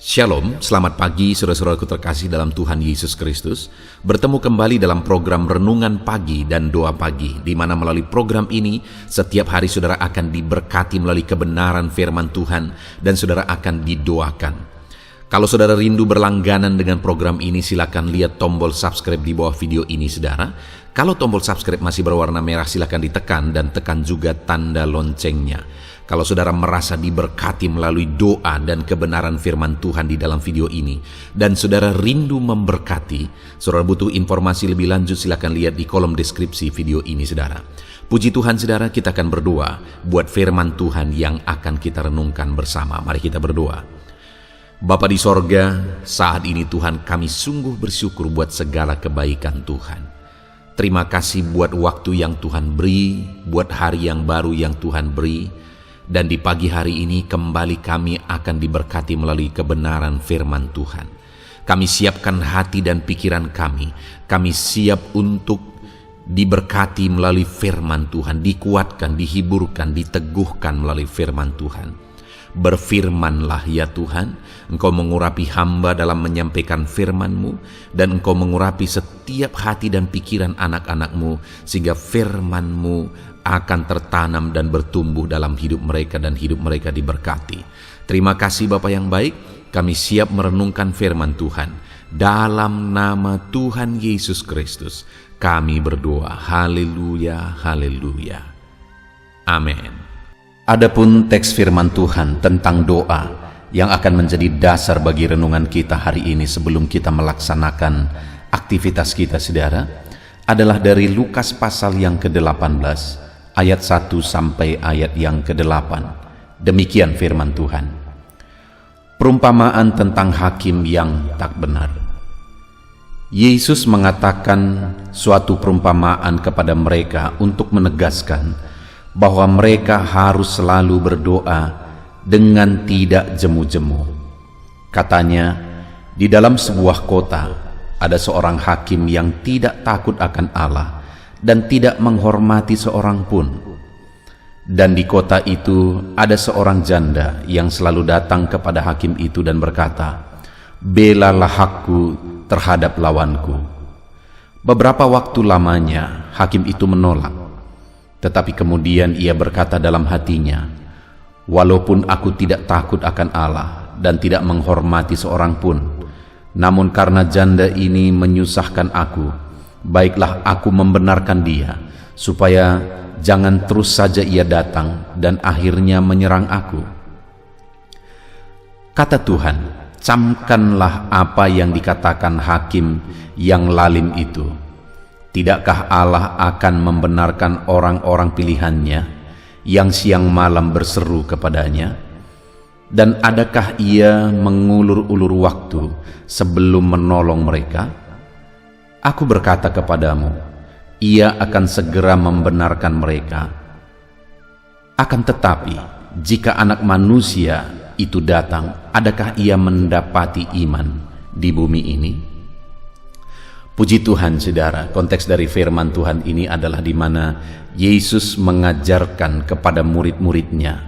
Shalom, selamat pagi saudara-saudaraku terkasih dalam Tuhan Yesus Kristus. Bertemu kembali dalam program Renungan Pagi dan Doa Pagi, di mana melalui program ini setiap hari saudara akan diberkati melalui kebenaran firman Tuhan dan saudara akan didoakan. Kalau saudara rindu berlangganan dengan program ini, silakan lihat tombol subscribe di bawah video ini saudara. Kalau tombol subscribe masih berwarna merah, silakan ditekan dan tekan juga tanda loncengnya. Kalau saudara merasa diberkati melalui doa dan kebenaran firman Tuhan di dalam video ini, dan saudara rindu memberkati, saudara butuh informasi lebih lanjut, silakan lihat di kolom deskripsi video ini saudara. Puji Tuhan saudara, kita akan berdoa buat firman Tuhan yang akan kita renungkan bersama. Mari kita berdoa. Bapa di sorga, saat ini Tuhan kami sungguh bersyukur buat segala kebaikan Tuhan. Terima kasih buat waktu yang Tuhan beri, buat hari yang baru yang Tuhan beri. Dan di pagi hari ini kembali kami akan diberkati melalui kebenaran firman Tuhan. Kami siapkan hati dan pikiran kami. Kami siap untuk diberkati melalui firman Tuhan, dikuatkan, dihiburkan, diteguhkan melalui firman Tuhan. Berfirmanlah ya Tuhan, Engkau mengurapi hamba dalam menyampaikan firman-Mu, dan Engkau mengurapi setiap hati dan pikiran anak-anak-Mu, sehingga firman-Mu akan tertanam dan bertumbuh dalam hidup mereka dan hidup mereka diberkati. Terima kasih Bapa yang baik, kami siap merenungkan firman Tuhan. Dalam nama Tuhan Yesus Kristus, kami berdoa. Haleluya, haleluya. Amin. Adapun teks firman Tuhan tentang doa yang akan menjadi dasar bagi renungan kita hari ini sebelum kita melaksanakan aktivitas kita saudara, adalah dari Lukas pasal yang ke-18 ayat 1 sampai ayat yang ke-8. Demikian firman Tuhan. Perumpamaan tentang hakim yang tak benar. Yesus mengatakan suatu perumpamaan kepada mereka untuk menegaskan bahwa mereka harus selalu berdoa dengan tidak jemu-jemu. Katanya, di dalam sebuah kota ada seorang hakim yang tidak takut akan Allah dan tidak menghormati seorang pun. Dan di kota itu ada seorang janda yang selalu datang kepada hakim itu dan berkata, "Belalah hakku terhadap lawanku." Beberapa waktu lamanya hakim itu menolak. Tetapi kemudian ia berkata dalam hatinya, "Walaupun aku tidak takut akan Allah dan tidak menghormati seorang pun, namun karena janda ini menyusahkan aku, baiklah aku membenarkan dia, supaya jangan terus saja ia datang dan akhirnya menyerang aku." Kata Tuhan, camkanlah apa yang dikatakan hakim yang lalim itu. Tidakkah Allah akan membenarkan orang-orang pilihannya yang siang malam berseru kepadanya? Dan adakah ia mengulur-ulur waktu sebelum menolong mereka? Aku berkata kepadamu, ia akan segera membenarkan mereka. Akan tetapi, jika Anak Manusia itu datang, adakah ia mendapati iman di bumi ini? Puji Tuhan saudara, konteks dari firman Tuhan ini adalah di mana Yesus mengajarkan kepada murid-muridnya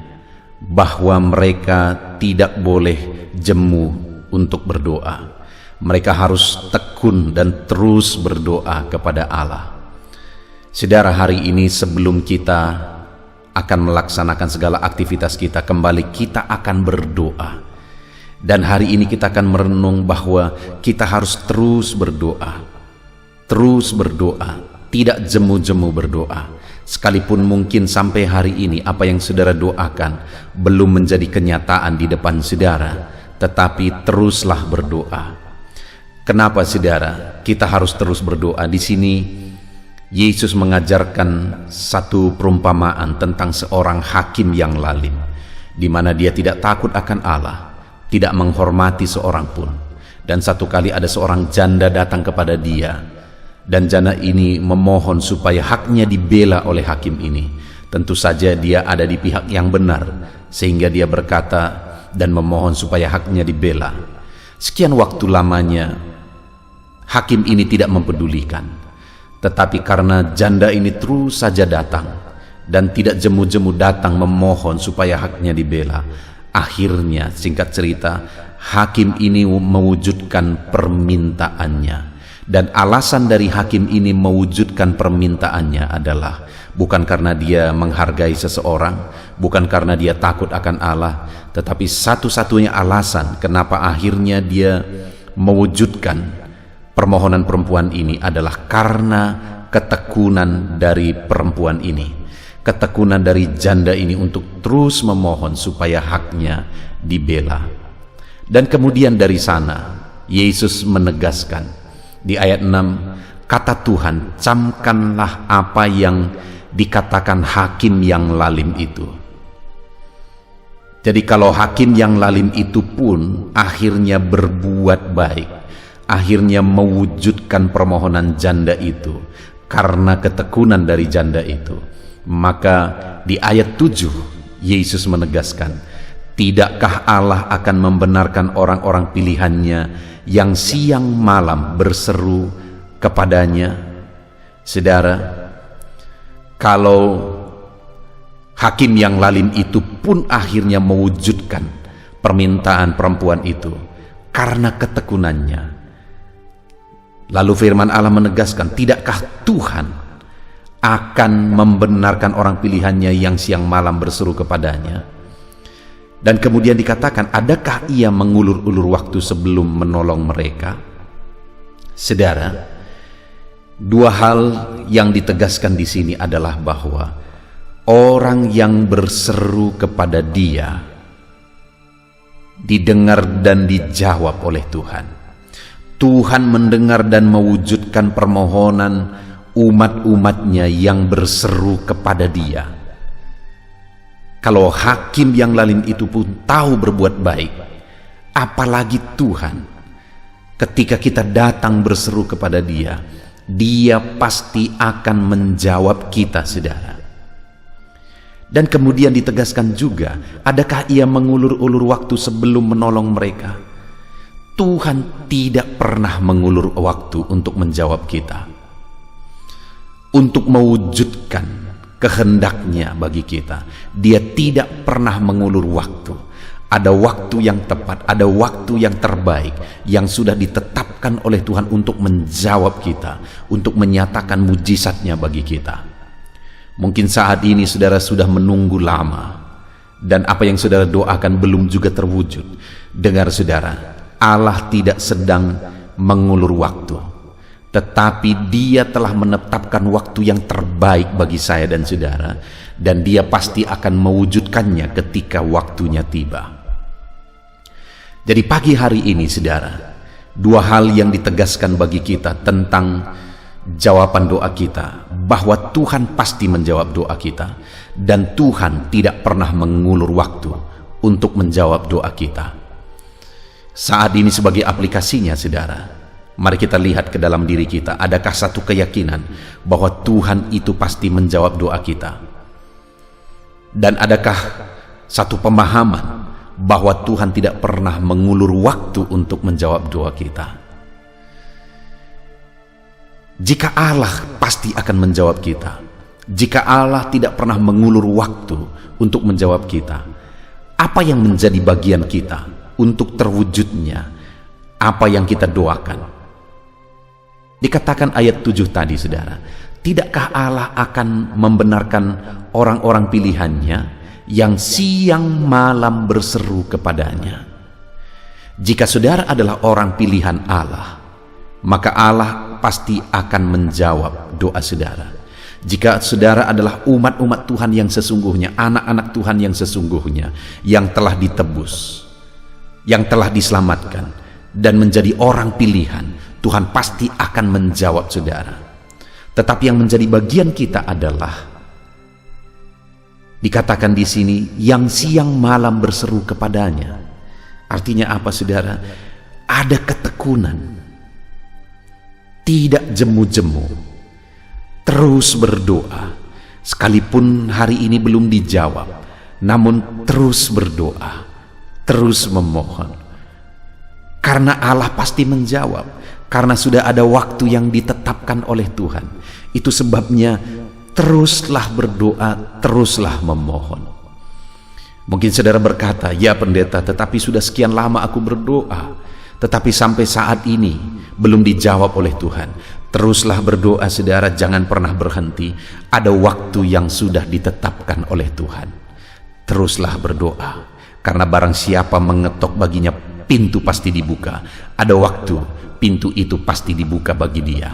bahwa mereka tidak boleh jemu untuk berdoa. Mereka harus tekun dan terus berdoa kepada Allah. Saudara, hari ini sebelum kita akan melaksanakan segala aktivitas kita, kembali kita akan berdoa. Dan hari ini kita akan merenung bahwa kita harus terus berdoa. Terus berdoa, tidak jemu-jemu berdoa. Sekalipun mungkin sampai hari ini apa yang saudara doakan belum menjadi kenyataan di depan saudara, tetapi teruslah berdoa. Kenapa saudara? Kita harus terus berdoa. Di sini Yesus mengajarkan satu perumpamaan tentang seorang hakim yang lalim, di mana dia tidak takut akan Allah, tidak menghormati seorang pun. Dan satu kali ada seorang janda datang kepada dia, dan janda ini memohon supaya haknya dibela oleh hakim ini. Tentu saja dia ada di pihak yang benar, sehingga dia berkata dan memohon supaya haknya dibela. Sekian waktu lamanya hakim ini tidak mempedulikan. Tetapi karena janda ini terus saja datang dan tidak jemu-jemu datang memohon supaya haknya dibela, Akhirnya, singkat cerita, hakim ini mewujudkan permintaannya. Dan alasan dari hakim ini mewujudkan permintaannya adalah bukan karena dia menghargai seseorang, bukan karena dia takut akan Allah, tetapi satu-satunya alasan kenapa akhirnya dia mewujudkan permohonan perempuan ini adalah karena ketekunan dari perempuan ini, ketekunan dari janda ini untuk terus memohon supaya haknya dibela. Dan kemudian dari sana Yesus menegaskan di ayat 6, kata Tuhan, camkanlah apa yang dikatakan hakim yang lalim itu. Jadi kalau hakim yang lalim itu pun akhirnya berbuat baik, akhirnya mewujudkan permohonan janda itu karena ketekunan dari janda itu, maka di ayat 7 Yesus menegaskan, tidakkah Allah akan membenarkan orang-orang pilihannya yang siang malam berseru kepadanya? Saudara, kalau hakim yang lalim itu pun akhirnya mewujudkan permintaan perempuan itu karena ketekunannya, lalu firman Allah menegaskan, tidakkah Tuhan akan membenarkan orang pilihannya yang siang malam berseru kepadanya? Dan kemudian dikatakan, adakah ia mengulur-ulur waktu sebelum menolong mereka? Saudara, dua hal yang ditegaskan di sini adalah bahwa orang yang berseru kepada Dia didengar dan dijawab oleh Tuhan. Tuhan mendengar dan mewujudkan permohonan umat-umatnya yang berseru kepada Dia. Kalau hakim yang lalim itu pun tahu berbuat baik, apalagi Tuhan, ketika kita datang berseru kepada Dia, Dia pasti akan menjawab kita, saudara. Dan kemudian ditegaskan juga, adakah Ia mengulur-ulur waktu sebelum menolong mereka? Tuhan tidak pernah mengulur waktu untuk menjawab kita, untuk mewujudkan kehendaknya bagi kita. Dia tidak pernah mengulur waktu. Ada waktu yang tepat, ada waktu yang terbaik yang sudah ditetapkan oleh Tuhan untuk menjawab kita, untuk menyatakan mujizatnya bagi kita. Mungkin saat ini saudara sudah menunggu lama, dan apa yang saudara doakan belum juga terwujud. Dengar saudara, Allah tidak sedang mengulur waktu, tetapi Dia telah menetapkan waktu yang terbaik bagi saya dan saudara, dan Dia pasti akan mewujudkannya ketika waktunya tiba. Jadi pagi hari ini saudara, dua hal yang ditegaskan bagi kita tentang jawaban doa kita, bahwa Tuhan pasti menjawab doa kita, dan Tuhan tidak pernah mengulur waktu untuk menjawab doa kita. Saat ini sebagai aplikasinya saudara, mari kita lihat ke dalam diri kita, adakah satu keyakinan bahwa Tuhan itu pasti menjawab doa kita? Dan adakah satu pemahaman bahwa Tuhan tidak pernah mengulur waktu untuk menjawab doa kita? Jika Allah pasti akan menjawab kita, jika Allah tidak pernah mengulur waktu untuk menjawab kita, apa yang menjadi bagian kita untuk terwujudnya apa yang kita doakan? Dikatakan ayat 7 tadi saudara, tidakkah Allah akan membenarkan orang-orang pilihannya yang siang malam berseru kepadanya? Jika saudara adalah orang pilihan Allah, maka Allah pasti akan menjawab doa saudara. Jika saudara adalah umat-umat Tuhan yang sesungguhnya, anak-anak Tuhan yang sesungguhnya, yang telah ditebus, yang telah diselamatkan dan menjadi orang pilihan, Tuhan pasti akan menjawab saudara. Tetapi yang menjadi bagian kita adalah dikatakan di sini yang siang malam berseru kepadanya. Artinya apa saudara? Ada ketekunan, tidak jemu-jemu, terus berdoa, sekalipun hari ini belum dijawab, namun terus berdoa, terus memohon, karena Allah pasti menjawab, karena sudah ada waktu yang ditetapkan oleh Tuhan. Itu sebabnya teruslah berdoa, teruslah memohon. Mungkin saudara berkata, "Ya pendeta, tetapi sudah sekian lama aku berdoa, tetapi sampai saat ini belum dijawab oleh Tuhan." Teruslah berdoa saudara, jangan pernah berhenti. Ada waktu yang sudah ditetapkan oleh Tuhan. Teruslah berdoa, karena barang siapa mengetok baginya pintu pasti dibuka. Ada waktu pintu itu pasti dibuka bagi dia.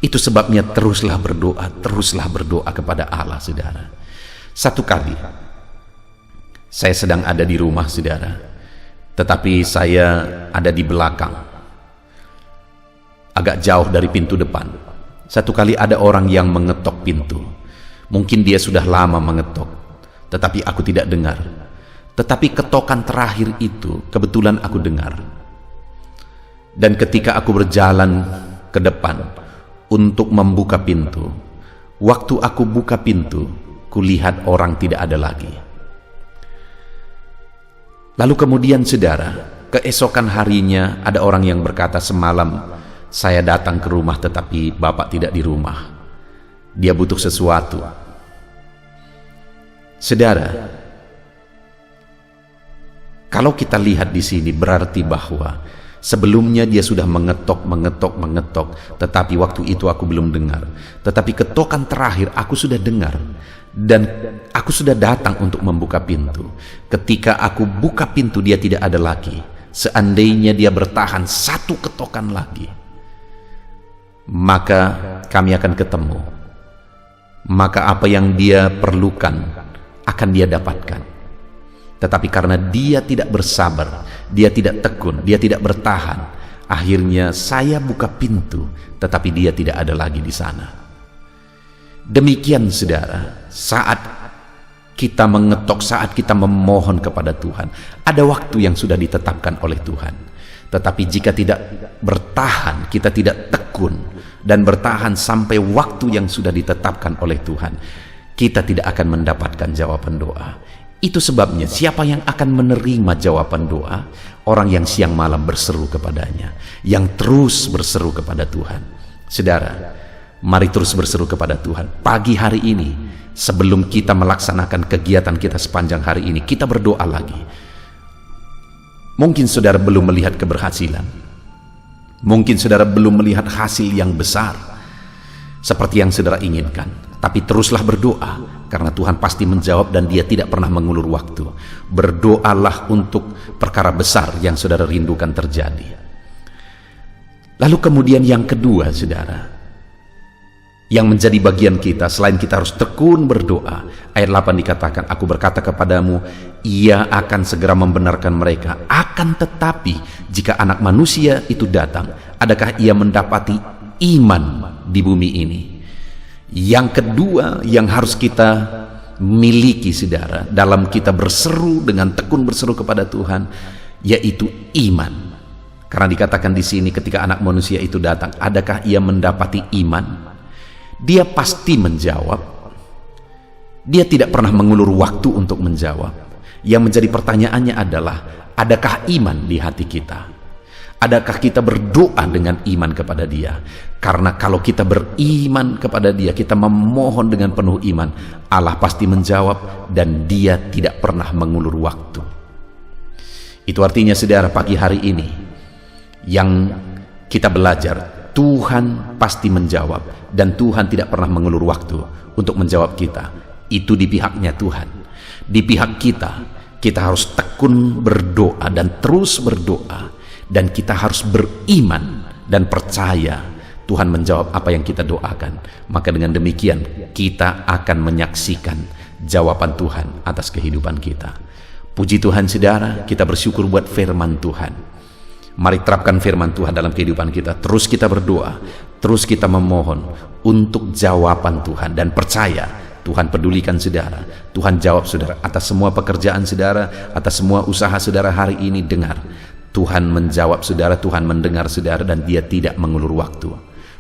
Itu sebabnya teruslah berdoa kepada Allah saudara. Satu kali saya sedang ada di rumah saudara, tetapi saya ada di belakang, agak jauh dari pintu depan. Satu kali ada orang yang mengetok pintu. Mungkin dia sudah lama mengetok, tetapi aku tidak dengar. Tetapi ketokan terakhir itu kebetulan aku dengar. Dan ketika aku berjalan ke depan untuk membuka pintu, waktu aku buka pintu, kulihat orang tidak ada lagi. Lalu kemudian saudara, keesokan harinya ada orang yang berkata, "Semalam saya datang ke rumah tetapi Bapak tidak di rumah. Dia butuh sesuatu." Saudara, kalau kita lihat di sini berarti bahwa sebelumnya dia sudah mengetok, tetapi waktu itu aku belum dengar. Tetapi ketokan terakhir aku sudah dengar, dan aku sudah datang untuk membuka pintu. Ketika aku buka pintu, dia tidak ada lagi. Seandainya dia bertahan satu ketokan lagi, maka kami akan ketemu. Maka apa yang dia perlukan akan dia dapatkan. Tetapi karena dia tidak bersabar, dia tidak tekun, dia tidak bertahan, akhirnya saya buka pintu, tetapi dia tidak ada lagi di sana. Demikian saudara, saat kita mengetok, saat kita memohon kepada Tuhan, ada waktu yang sudah ditetapkan oleh Tuhan. Tetapi jika tidak bertahan, kita tidak tekun dan bertahan sampai waktu yang sudah ditetapkan oleh Tuhan, kita tidak akan mendapatkan jawaban doa. Itu sebabnya siapa yang akan menerima jawaban doa? Orang yang siang malam berseru kepadanya, yang terus berseru kepada Tuhan. Saudara, mari terus berseru kepada Tuhan. Pagi hari ini, sebelum kita melaksanakan kegiatan kita sepanjang hari ini, kita berdoa lagi. Mungkin saudara belum melihat keberhasilan, mungkin saudara belum melihat hasil yang besar seperti yang saudara inginkan, tapi teruslah berdoa, karena Tuhan pasti menjawab dan dia tidak pernah mengulur waktu. Berdoalah untuk perkara besar yang saudara rindukan terjadi. Lalu kemudian yang kedua saudara, yang menjadi bagian kita, selain kita harus tekun berdoa, ayat 8 dikatakan, "Aku berkata kepadamu, Ia akan segera membenarkan mereka. Akan tetapi jika Anak Manusia itu datang, adakah Ia mendapati iman di bumi ini?" Yang kedua yang harus kita miliki saudara, dalam kita berseru dengan tekun berseru kepada Tuhan, yaitu iman. Karena dikatakan di sini, ketika Anak Manusia itu datang, adakah Ia mendapati iman? Dia pasti menjawab. Dia tidak pernah mengulur waktu untuk menjawab. Yang menjadi pertanyaannya adalah, adakah iman di hati kita? Adakah kita berdoa dengan iman kepada Dia? Karena kalau kita beriman kepada Dia, kita memohon dengan penuh iman, Allah pasti menjawab dan Dia tidak pernah mengulur waktu. Itu artinya saudara, pagi hari ini yang kita belajar, Tuhan pasti menjawab dan Tuhan tidak pernah mengulur waktu untuk menjawab kita. Itu di pihaknya Tuhan. Di pihak kita harus tekun berdoa dan terus berdoa. Dan kita harus beriman dan percaya Tuhan menjawab apa yang kita doakan. Maka dengan demikian kita akan menyaksikan jawaban Tuhan atas kehidupan kita. Puji Tuhan saudara, kita bersyukur buat firman Tuhan. Mari terapkan firman Tuhan dalam kehidupan kita. Terus kita berdoa, terus kita memohon untuk jawaban Tuhan, dan percaya Tuhan pedulikan saudara. Tuhan jawab saudara atas semua pekerjaan saudara, atas semua usaha saudara hari ini. Dengar, Tuhan menjawab saudara, Tuhan mendengar saudara, dan Dia tidak mengulur waktu.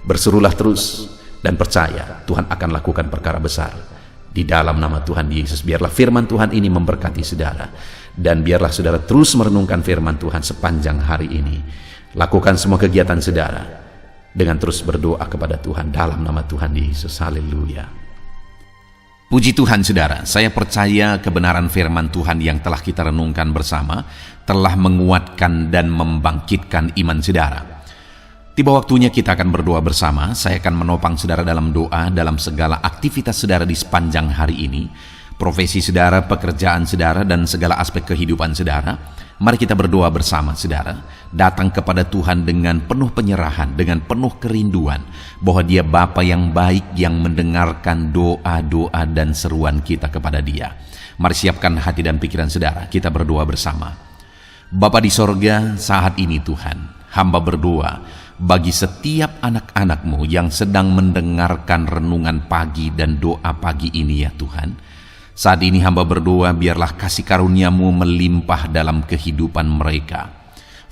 Berserulah terus dan percaya Tuhan akan lakukan perkara besar di dalam nama Tuhan Yesus. Biarlah firman Tuhan ini memberkati saudara, dan biarlah saudara terus merenungkan firman Tuhan sepanjang hari ini. Lakukan semua kegiatan saudara dengan terus berdoa kepada Tuhan dalam nama Tuhan Yesus. Haleluya. Puji Tuhan saudara, saya percaya kebenaran firman Tuhan yang telah kita renungkan bersama telah menguatkan dan membangkitkan iman saudara. Tiba waktunya kita akan berdoa bersama. Saya akan menopang saudara dalam doa dalam segala aktivitas saudara di sepanjang hari ini, profesi saudara, pekerjaan saudara, dan segala aspek kehidupan saudara. Mari kita berdoa bersama saudara, datang kepada Tuhan dengan penuh penyerahan, dengan penuh kerinduan bahwa Dia Bapa yang baik yang mendengarkan doa-doa dan seruan kita kepada Dia. Mari siapkan hati dan pikiran saudara, kita berdoa bersama. Bapa di sorga, saat ini Tuhan, hamba berdoa bagi setiap anak-anak-Mu yang sedang mendengarkan renungan pagi dan doa pagi ini ya Tuhan. Saat ini hamba berdoa, biarlah kasih karunia-Mu melimpah dalam kehidupan mereka.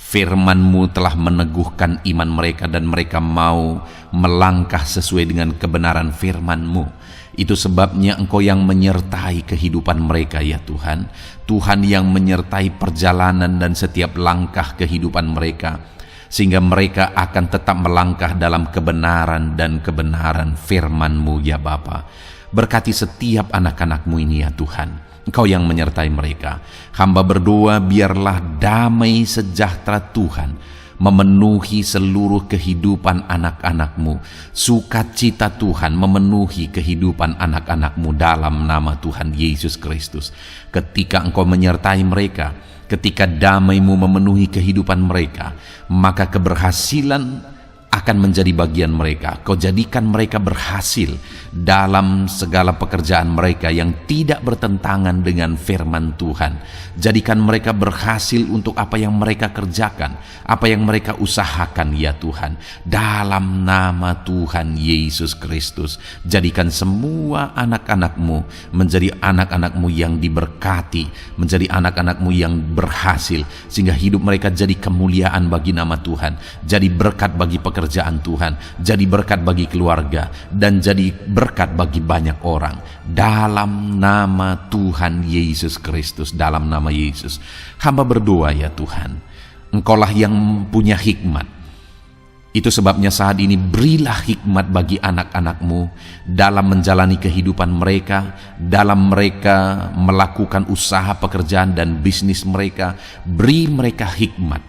Firman-Mu telah meneguhkan iman mereka dan mereka mau melangkah sesuai dengan kebenaran firman-Mu. Itu sebabnya Engkau yang menyertai kehidupan mereka ya Tuhan. Tuhan yang menyertai perjalanan dan setiap langkah kehidupan mereka, sehingga mereka akan tetap melangkah dalam kebenaran dan kebenaran firman-Mu ya Bapa. Berkati setiap anak-anak-Mu ini ya Tuhan, Engkau yang menyertai mereka. Hamba berdoa biarlah damai sejahtera Tuhan memenuhi seluruh kehidupan anak-anak-Mu. Sukacita Tuhan memenuhi kehidupan anak-anak-Mu dalam nama Tuhan Yesus Kristus. Ketika Engkau menyertai mereka, ketika damai-Mu memenuhi kehidupan mereka, maka keberhasilan akan menjadi bagian mereka. Kau jadikan mereka berhasil dalam segala pekerjaan mereka yang tidak bertentangan dengan firman Tuhan. Jadikan mereka berhasil untuk apa yang mereka kerjakan, apa yang mereka usahakan ya Tuhan. Dalam nama Tuhan Yesus Kristus, jadikan semua anak-anak-Mu menjadi anak-anak-Mu yang diberkati, menjadi anak-anak-Mu yang berhasil, sehingga hidup mereka jadi kemuliaan bagi nama Tuhan, jadi berkat bagi pekerjaan Tuhan, jadi berkat bagi keluarga, dan jadi berkat bagi banyak orang. Dalam nama Tuhan Yesus Kristus, dalam nama Yesus, hamba berdoa ya Tuhan, Engkaulah yang punya hikmat. Itu sebabnya saat ini berilah hikmat bagi anak-anak-Mu dalam menjalani kehidupan mereka, dalam mereka melakukan usaha pekerjaan dan bisnis mereka. Beri mereka hikmat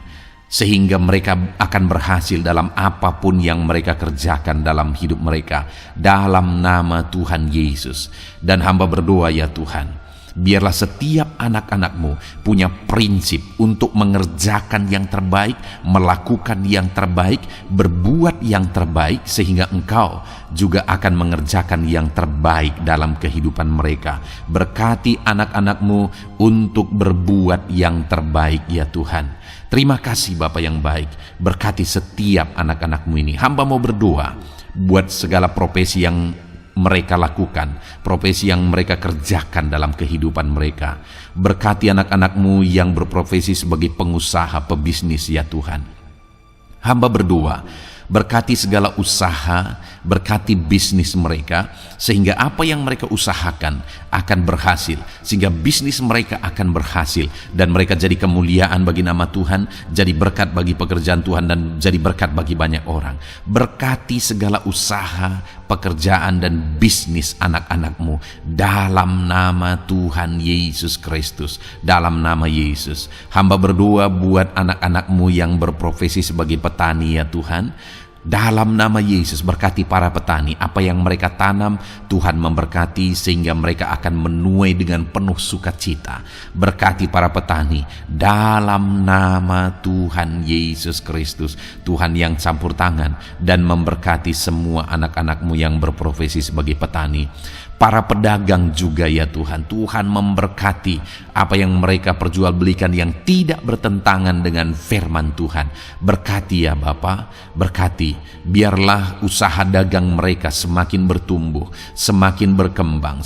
sehingga mereka akan berhasil dalam apapun yang mereka kerjakan dalam hidup mereka, dalam nama Tuhan Yesus. Dan hamba berdoa ya Tuhan, biarlah setiap anak-anak-Mu punya prinsip untuk mengerjakan yang terbaik, melakukan yang terbaik, berbuat yang terbaik, sehingga Engkau juga akan mengerjakan yang terbaik dalam kehidupan mereka. Berkati anak-anak-Mu untuk berbuat yang terbaik ya Tuhan. Terima kasih Bapa yang baik, berkati setiap anak-anak-Mu ini. Hamba mau berdoa buat segala profesi yang mereka lakukan, profesi yang mereka kerjakan dalam kehidupan mereka. Berkati anak-anak-Mu yang berprofesi sebagai pengusaha, pebisnis ya Tuhan. Hamba berdoa, berkati segala usaha, berkati bisnis mereka, sehingga apa yang mereka usahakan akan berhasil, sehingga bisnis mereka akan berhasil, dan mereka jadi kemuliaan bagi nama Tuhan, jadi berkat bagi pekerjaan Tuhan, dan jadi berkat bagi banyak orang. Berkati segala usaha, pekerjaan, dan bisnis anak-anak-Mu dalam nama Tuhan Yesus Kristus, dalam nama Yesus. Hamba berdoa buat anak-anak-Mu yang berprofesi sebagai petani ya Tuhan. Dalam nama Yesus, berkati para petani. Apa yang mereka tanam, Tuhan memberkati sehingga mereka akan menuai dengan penuh sukacita. Berkati para petani dalam nama Tuhan Yesus Kristus. Tuhan yang campur tangan dan memberkati semua anak-anak-Mu yang berprofesi sebagai petani. Para pedagang juga ya Tuhan, Tuhan memberkati apa yang mereka perjualbelikan yang tidak bertentangan dengan firman Tuhan. Berkati ya Bapa, berkati, biarlah usaha dagang mereka semakin bertumbuh, semakin berkembang,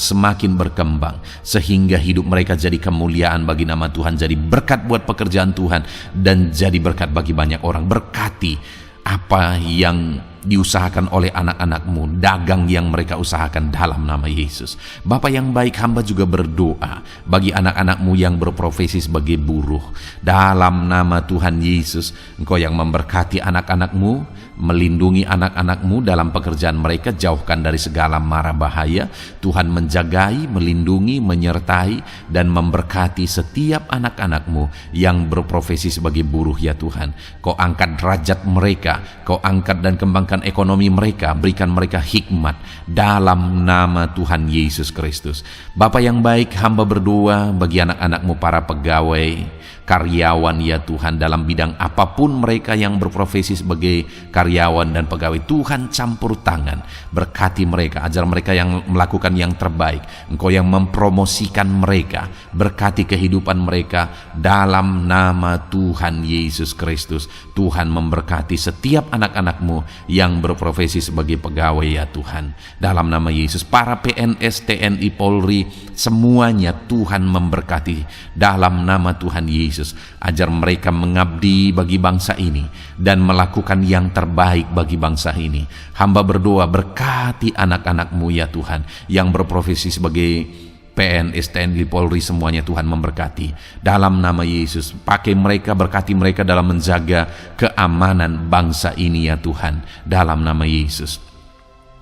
sehingga hidup mereka jadi kemuliaan bagi nama Tuhan, jadi berkat buat pekerjaan Tuhan, dan jadi berkat bagi banyak orang. Berkati apa yang diusahakan oleh anak-anak-Mu, dagang yang mereka usahakan dalam nama Yesus. Bapa yang baik, hamba juga berdoa bagi anak-anak-Mu yang berprofesi sebagai buruh. Dalam nama Tuhan Yesus, Engkau yang memberkati anak-anak-Mu melindungi anak-anak-Mu dalam pekerjaan mereka, jauhkan dari segala mara bahaya. Tuhan menjagai, melindungi, menyertai, dan memberkati setiap anak-anak-Mu yang berprofesi sebagai buruh ya Tuhan. Kau angkat derajat mereka, Kau angkat dan kembangkan ekonomi mereka, berikan mereka hikmat dalam nama Tuhan Yesus Kristus. Bapa yang baik, hamba berdoa bagi anak-anak-Mu para pegawai, karyawan ya Tuhan, dalam bidang apapun mereka yang berprofesi sebagai karyawan dan pegawai. Tuhan campur tangan, berkati mereka, ajar mereka yang melakukan yang terbaik. Engkau yang mempromosikan mereka, berkati kehidupan mereka dalam nama Tuhan Yesus Kristus. Tuhan memberkati setiap anak-anak-Mu yang berprofesi sebagai pegawai ya Tuhan, dalam nama Yesus. Para PNS, TNI, Polri, semuanya Tuhan memberkati dalam nama Tuhan Yesus. Ajar mereka mengabdi bagi bangsa ini dan melakukan yang terbaik bagi bangsa ini. Hamba berdoa, berkati anak-anak-Mu ya Tuhan yang berprofesi sebagai PNS, TNI, Polri, semuanya Tuhan memberkati dalam nama Yesus. Pakai mereka, berkati mereka dalam menjaga keamanan bangsa ini ya Tuhan, dalam nama Yesus.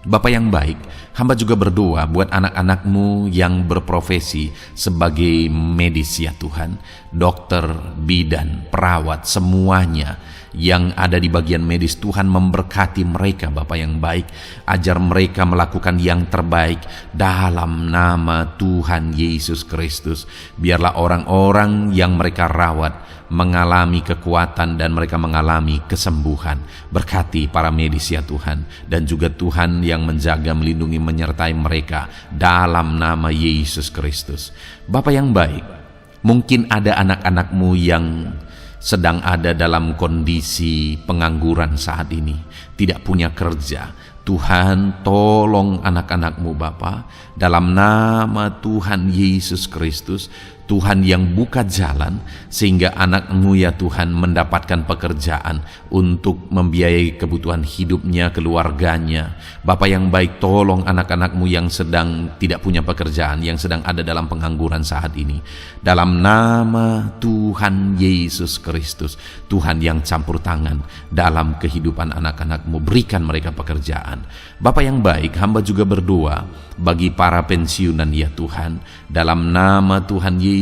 Bapa yang baik, hamba juga berdoa buat anak-anak-Mu yang berprofesi sebagai medis ya Tuhan, dokter, bidan, perawat, semuanya yang ada di bagian medis. Tuhan memberkati mereka Bapa yang baik, ajar mereka melakukan yang terbaik dalam nama Tuhan Yesus Kristus. Biarlah orang-orang yang mereka rawat mengalami kekuatan dan mereka mengalami kesembuhan. Berkati para medis ya Tuhan, dan juga Tuhan yang menjaga, melindungi, menyertai mereka dalam nama Yesus Kristus. Bapa yang baik, mungkin ada anak-anak-Mu yang sedang ada dalam kondisi pengangguran saat ini, tidak punya kerja. Tuhan, tolong anak-anak-Mu Bapa, dalam nama Tuhan Yesus Kristus. Tuhan yang buka jalan sehingga anak-Mu ya Tuhan mendapatkan pekerjaan untuk membiayai kebutuhan hidupnya, keluarganya. Bapa yang baik, tolong anak-anak-Mu yang sedang tidak punya pekerjaan, yang sedang ada dalam pengangguran saat ini. Dalam nama Tuhan Yesus Kristus, Tuhan yang campur tangan dalam kehidupan anak-anak-Mu, berikan mereka pekerjaan. Bapa yang baik, hamba juga berdoa bagi para pensiunan ya Tuhan, dalam nama Tuhan Yesus.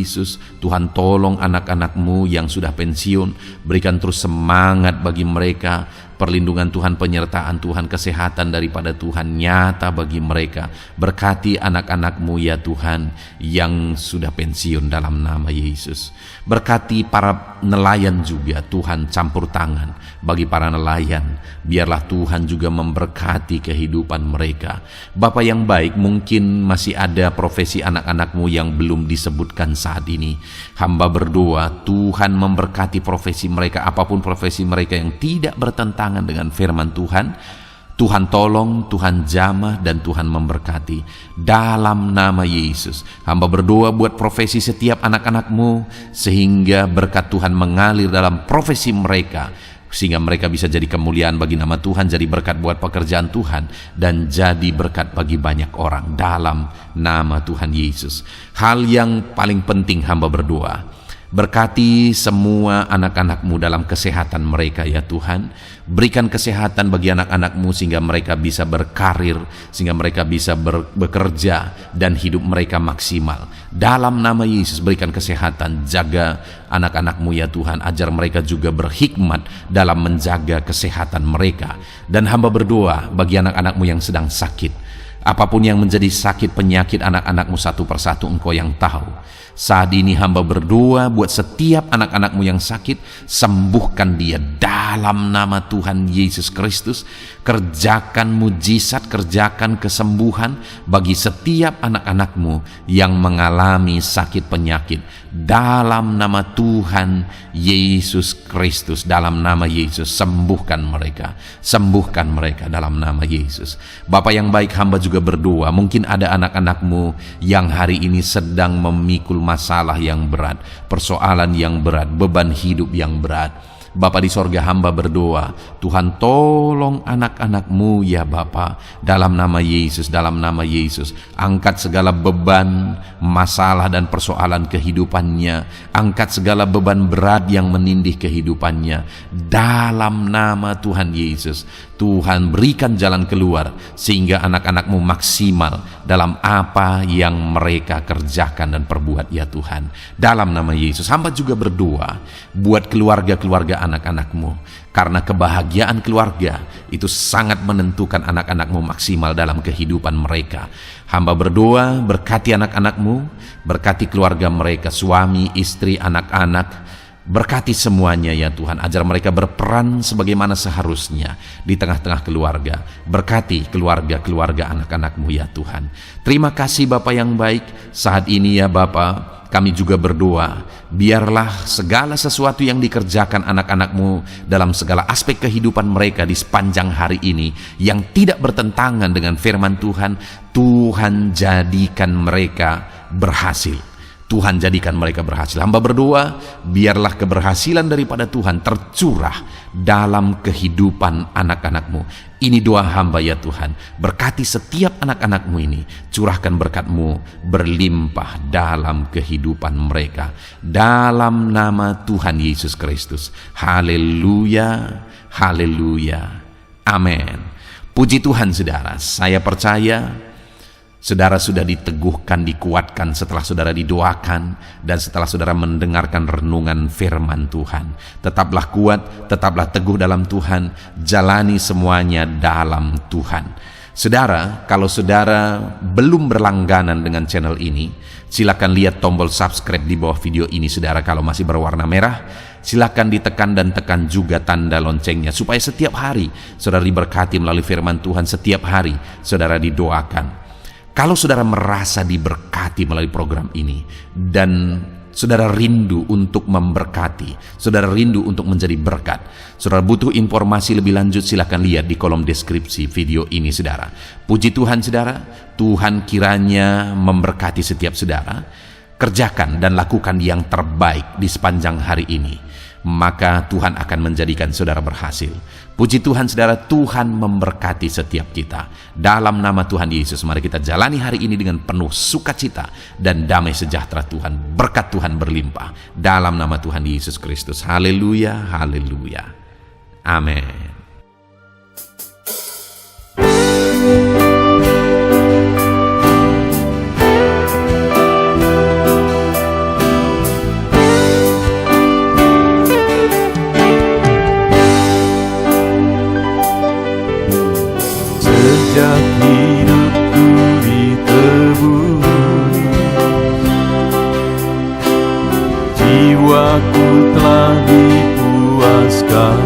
Tuhan tolong anak-anak-Mu yang sudah pensiun, berikan terus semangat bagi mereka, perlindungan Tuhan, penyertaan Tuhan, kesehatan daripada Tuhan nyata bagi mereka. Berkati anak-anak-Mu ya Tuhan yang sudah pensiun dalam nama Yesus. Berkati para nelayan juga, Tuhan campur tangan bagi para nelayan. Biarlah Tuhan juga memberkati kehidupan mereka. Bapa yang baik, mungkin masih ada profesi anak-anak-Mu yang belum disebutkan saat ini. Hamba berdoa Tuhan memberkati profesi mereka, apapun profesi mereka yang tidak bertentangan dengan firman Tuhan. Tuhan tolong, Tuhan jamah, dan Tuhan memberkati dalam nama Yesus. Hamba berdoa buat profesi setiap anak-anak-Mu, sehingga berkat Tuhan mengalir dalam profesi mereka, sehingga mereka bisa jadi kemuliaan bagi nama Tuhan, jadi berkat buat pekerjaan Tuhan, dan jadi berkat bagi banyak orang dalam nama Tuhan Yesus. Hal yang paling penting hamba berdoa, berkati semua anak-anak-Mu dalam kesehatan mereka ya Tuhan. Berikan kesehatan bagi anak-anak-Mu sehingga mereka bisa berkarir, sehingga mereka bisa bekerja dan hidup mereka maksimal. Dalam nama Yesus berikan kesehatan, jaga anak-anak-Mu ya Tuhan. Ajar mereka juga berhikmat dalam menjaga kesehatan mereka. Dan hamba berdoa bagi anak-anak-Mu yang sedang sakit. Apapun yang menjadi sakit penyakit anak-anak-Mu satu persatu Engkau yang tahu. Saat ini hamba berdoa buat setiap anak-anak-Mu yang sakit, sembuhkan dia dalam nama Tuhan Yesus Kristus. Kerjakan mujizat, kerjakan kesembuhan bagi setiap anak-anak-Mu yang mengalami sakit penyakit dalam nama Tuhan Yesus Kristus. Dalam nama Yesus sembuhkan mereka, sembuhkan mereka dalam nama Yesus. Bapa yang baik, hamba juga berdoa, mungkin ada anak-anak-Mu yang hari ini sedang memikul masalah yang berat, persoalan yang berat, beban hidup yang berat. Bapa di sorga, hamba berdoa, Tuhan tolong anak-anak-Mu ya Bapa, dalam nama Yesus, dalam nama Yesus. Angkat segala beban, masalah dan persoalan kehidupannya, angkat segala beban berat yang menindih kehidupannya, dalam nama Tuhan Yesus. Tuhan berikan jalan keluar, sehingga anak-anak-Mu maksimal dalam apa yang mereka kerjakan dan perbuat ya Tuhan. Dalam nama Yesus, hamba juga berdoa buat keluarga-keluarga anak-anak-Mu, karena kebahagiaan keluarga itu sangat menentukan anak-anak-Mu maksimal dalam kehidupan mereka. Hamba berdoa, berkati anak-anak-Mu, berkati keluarga mereka, suami, istri, anak-anak, berkati semuanya ya Tuhan, ajar mereka berperan sebagaimana seharusnya di tengah-tengah keluarga. Berkati keluarga-keluarga anak-anak-Mu ya Tuhan. Terima kasih Bapa yang baik. Saat ini ya Bapa, kami juga berdoa, biarlah segala sesuatu yang dikerjakan anak-anak-Mu dalam segala aspek kehidupan mereka di sepanjang hari ini yang tidak bertentangan dengan firman Tuhan, Tuhan jadikan mereka berhasil. Tuhan jadikan mereka berhasil. Hamba berdoa, biarlah keberhasilan daripada Tuhan tercurah dalam kehidupan anak-anak-Mu. Ini doa hamba ya Tuhan. Berkati setiap anak-anak-Mu ini. Curahkan berkat-Mu berlimpah dalam kehidupan mereka. Dalam nama Tuhan Yesus Kristus. Haleluya, haleluya, amin. Puji Tuhan saudara, saya percaya saudara sudah diteguhkan, dikuatkan setelah saudara didoakan dan setelah saudara mendengarkan renungan firman Tuhan. Tetaplah kuat, tetaplah teguh dalam Tuhan, jalani semuanya dalam Tuhan. Saudara, kalau saudara belum berlangganan dengan channel ini, silakan lihat tombol subscribe di bawah video ini. Saudara, kalau masih berwarna merah, silakan ditekan dan tekan juga tanda loncengnya, supaya setiap hari saudara diberkati melalui firman Tuhan. Setiap hari saudara didoakan. Kalau saudara merasa diberkati melalui program ini dan saudara rindu untuk memberkati, saudara rindu untuk menjadi berkat, saudara butuh informasi lebih lanjut, silakan lihat di kolom deskripsi video ini saudara. Puji Tuhan saudara, Tuhan kiranya memberkati setiap saudara. Kerjakan dan lakukan yang terbaik di sepanjang hari ini, maka Tuhan akan menjadikan saudara berhasil. Puji Tuhan saudara, Tuhan memberkati setiap kita. Dalam nama Tuhan Yesus, mari kita jalani hari ini dengan penuh sukacita dan damai sejahtera Tuhan. Berkat Tuhan berlimpah. Dalam nama Tuhan Yesus Kristus. Haleluya, haleluya. Amin. Sejak hidupku ditebus, jiwaku telah dipuaskan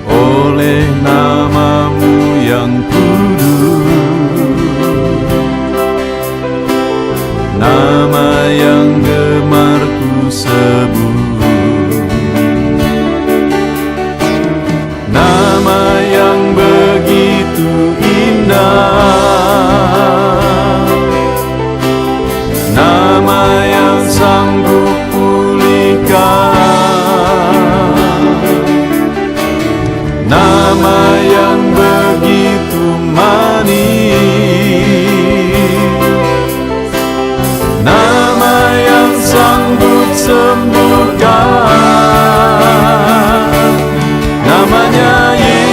oleh nama-Mu yang kudus, nama yang gemar ku sebut. Nama yang begitu indah, nama yang sanggup pulihkan, nama yang begitu manis, nama yang sanggup sembuhkan. Namanya Yesus,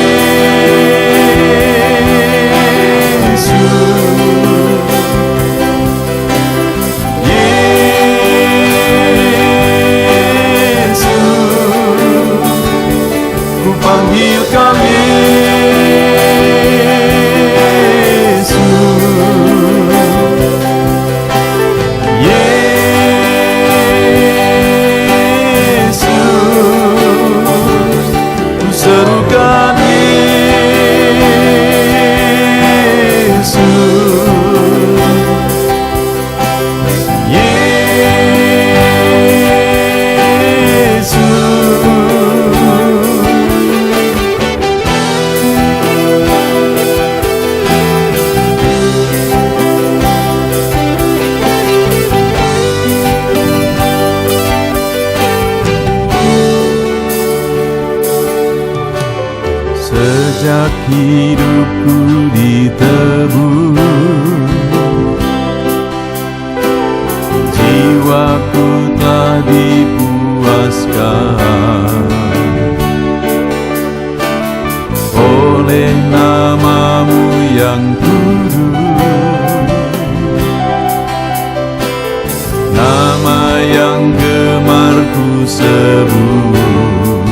Yesus, ku panggil Kau Yesus, Yesus. Sejak hidupku ditebus, jiwaku telah dipuaskan oleh namamu yang kudus, nama yang gemar ku sebut,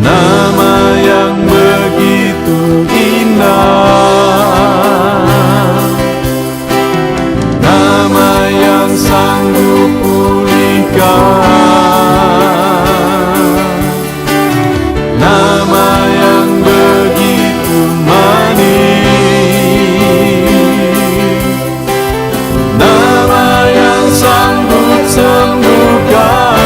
nama yang begitu indah, nama yang sanggup pulihkan, nama yang begitu manis, nama yang sanggup sembuhkan,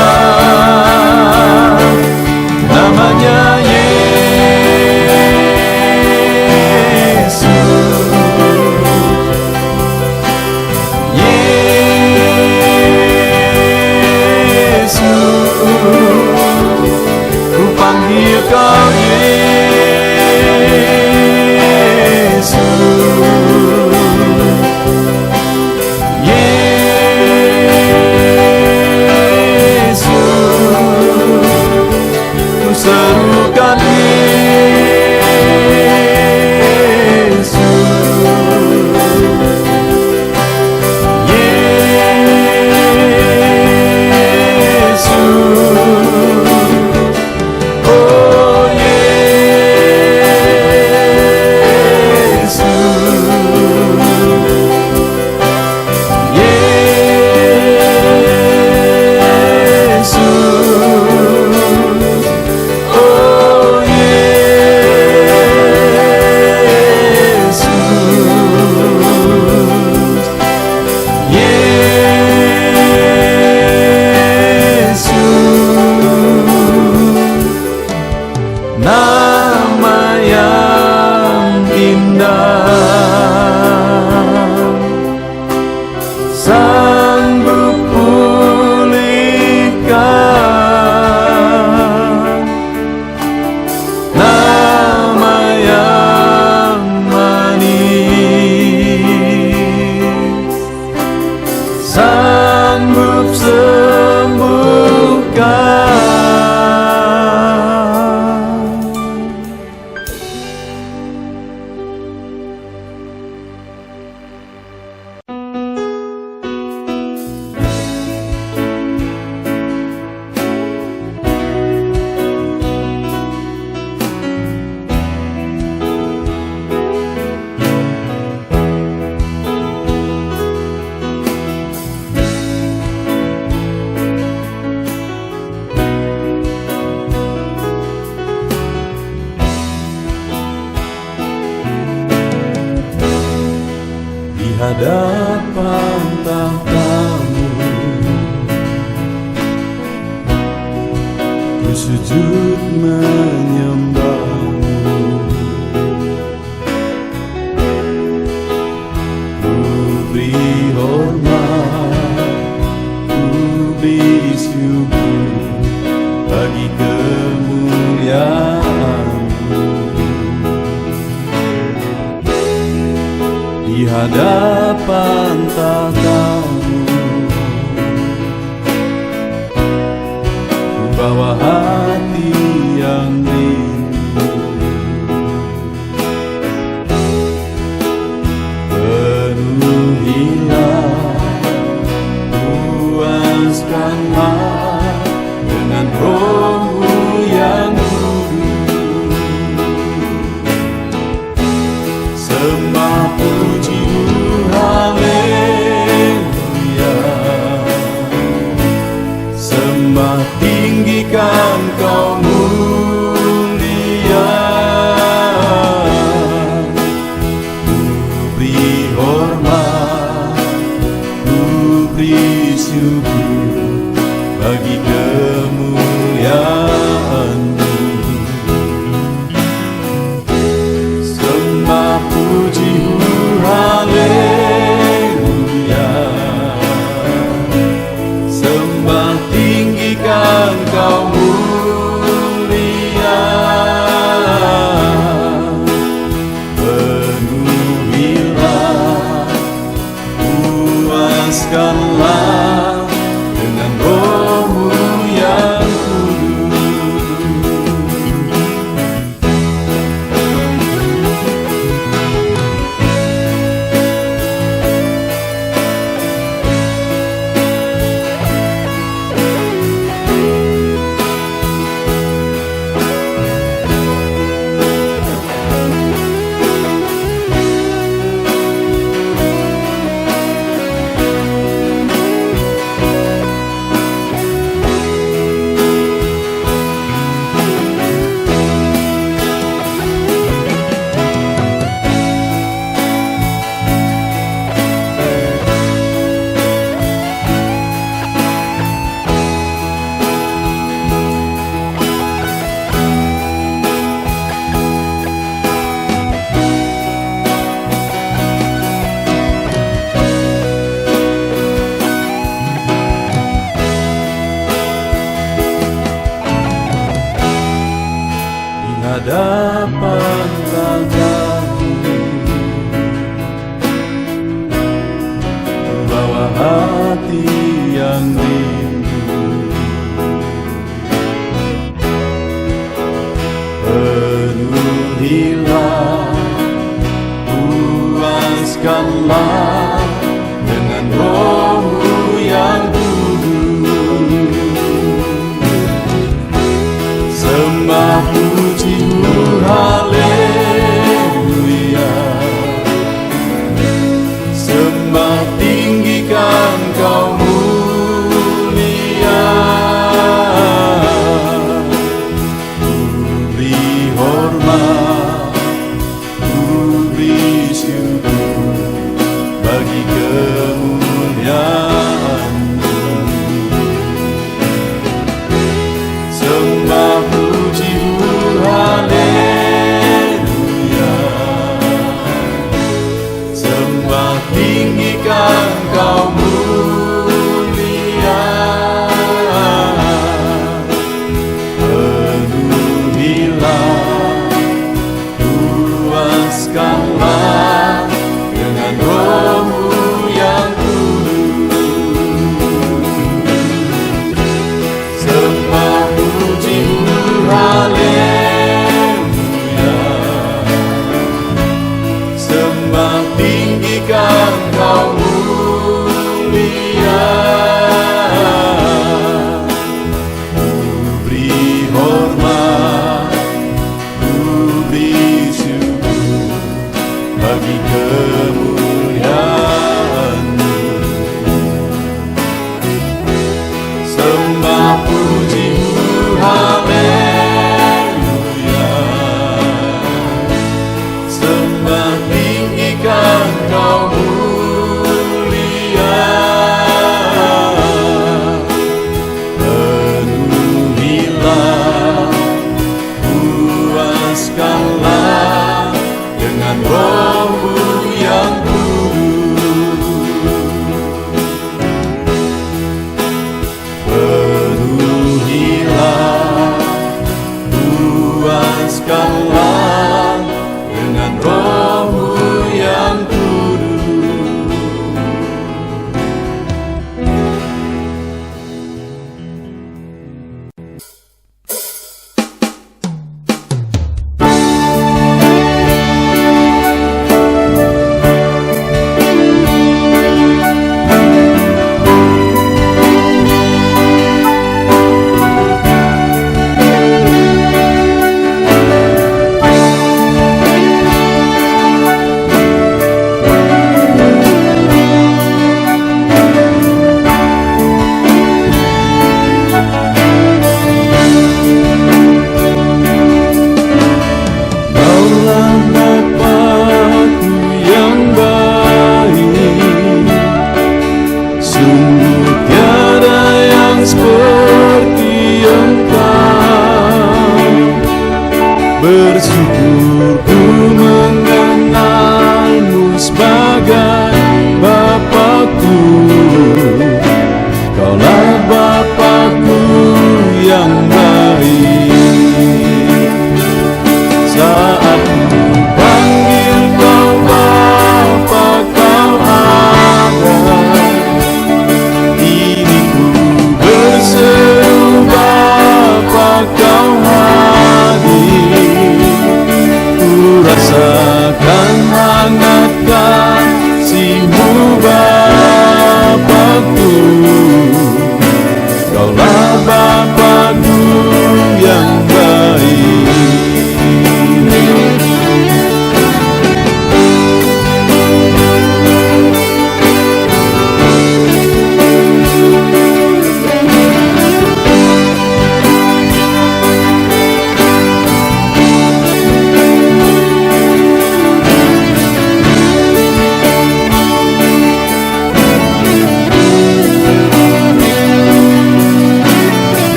namanya Kau Yesus, Yesus, ku serukan Yesus, nama yang indah, sanggup pulihkan, nama yang manis, sanggup sembuhkan. Di hadapan tahtamu ku sujud menyembahmu, ku beri hormat, ku beri syukur bagi kemuliaan-Mu. Di hadapan tahtamu ku bawa hati yang rindu, penuhilah, puaskanlah dengan Roh-Mu yang kudus. Sembah puji-Mu, haleluya. Sembah tinggikan Kau mulia. Ku beri hormat, ku beri syukur bagi kemuliaan-Mu. Sembah puji-Mu, haleluya. Sembah tinggikan Kau mulia. yang di